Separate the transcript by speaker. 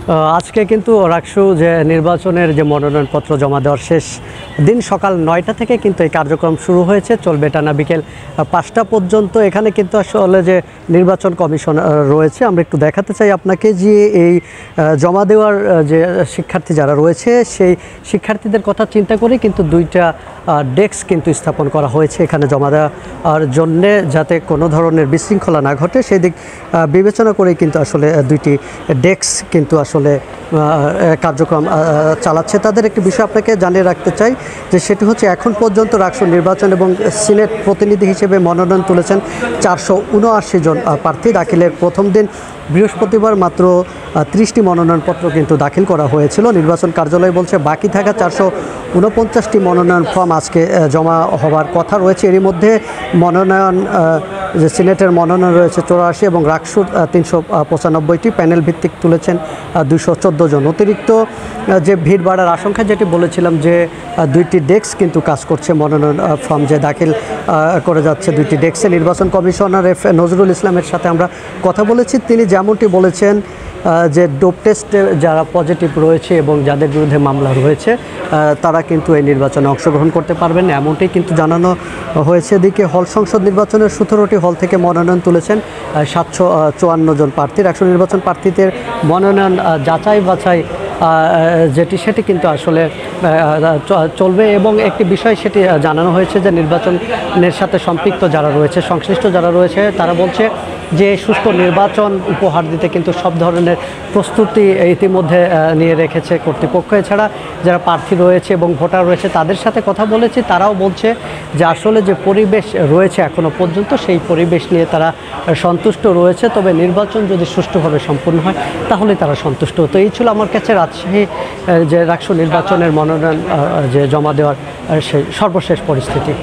Speaker 1: আজকে কিন্তু রাকসু যে নির্বাচনের যে মনোনয়নপত্র জমা দেওয়ার শেষ দিন সকাল ৯টা থেকে কিন্তু এই কার্যক্রম শুরু হয়েছে, চলবে টানা বিকেল ৫টা পর্যন্ত। এখানে কিন্তু আসলে যে নির্বাচন কমিশন রয়েছে, আমরা একটু দেখাতে চাই আপনাকে যে এই জমা দেওয়ার যে শিক্ষার্থী যারা রয়েছে সেই শিক্ষার্থীদের কথা চিন্তা করে কিন্তু দুইটা ডেস্ক কিন্তু স্থাপন করা হয়েছে এখানে জমা দেওয়ার জন্যে, যাতে কোনো ধরনের বিশৃঙ্খলা না ঘটে সেই দিক বিবেচনা করেই কিন্তু আসলে দুইটি ডেস্ক কিন্তু আসলে কার্যক্রম চালাচ্ছে। তাদের একটি বিষয় আপনাকে জানিয়ে রাখতে চাই যে সেটি হচ্ছে এখন পর্যন্ত রাকসু নির্বাচন এবং সিনেট প্রতিনিধি হিসেবে মনোনয়ন তুলেছেন 479 জন প্রার্থী। দাখিলের প্রথম দিন বৃহস্পতিবার মাত্র 30টি মনোনয়নপত্র কিন্তু দাখিল করা হয়েছিল। নির্বাচন কার্যালয় বলছে বাকি থাকা 449টি মনোনয়ন ফর্ম আজকে জমা হওয়ার কথা রয়েছে। এরই মধ্যে মনোনয়ন যে সিনেটের মনোনয়ন রয়েছে 84 এবং রাকসুর 395টি, প্যানেল ভিত্তিক তুলেছেন 214 জন। অতিরিক্ত যে ভিড় বাড়ার আশঙ্কা যেটি বলেছিলাম যে দুইটি ডেস্ক কিন্তু কাজ করছে, মনোনয়ন ফর্ম যে দাখিল করে যাচ্ছে দুইটি ডেস্কে। নির্বাচন কমিশনার এফ নজরুল ইসলামের সাথে আমরা কথা বলেছি, তিনি যেমনটি বলেছেন যে ডোপ টেস্টে যারা পজিটিভ রয়েছে এবং যাদের বিরুদ্ধে মামলা রয়েছে তারা কিন্তু এই নির্বাচনে অংশগ্রহণ করতে পারবেন, এমনটাই কিন্তু জানানো হয়েছে। এদিকে হল সংসদ নির্বাচনের 17টি হল থেকে মনোনয়ন তুলেছেন 754 জন প্রার্থী। রাকসু নির্বাচন প্রার্থীদের মনোনয়ন যাচাই বাছাই যেটি সেটি কিন্তু আসলে চলবে এবং একটি বিষয় সেটি জানানো হয়েছে যে নির্বাচনের সাথে সম্পৃক্ত যারা রয়েছে, সংশ্লিষ্ট যারা রয়েছে তারা বলছে যে সুষ্ঠু নির্বাচন উপহার দিতে কিন্তু সব ধরনের প্রস্তুতি ইতিমধ্যে নিয়ে রেখেছে কর্তৃপক্ষ। এছাড়া যারা প্রার্থী রয়েছে এবং ভোটার রয়েছে তাদের সাথে কথা বলেছি, তারাও বলছে যে আসলে যে পরিবেশ রয়েছে এখনও পর্যন্ত সেই পরিবেশ নিয়ে তারা সন্তুষ্ট রয়েছে, তবে নির্বাচন যদি সুষ্ঠুভাবে সম্পূর্ণ হয় তাহলে তারা সন্তুষ্ট। তো এই ছিল আমার কাছে রাজশাহী যে রাকসু নির্বাচনের মনোনয়ন যে জমা দেওয়ার সেই সর্বশেষ পরিস্থিতি।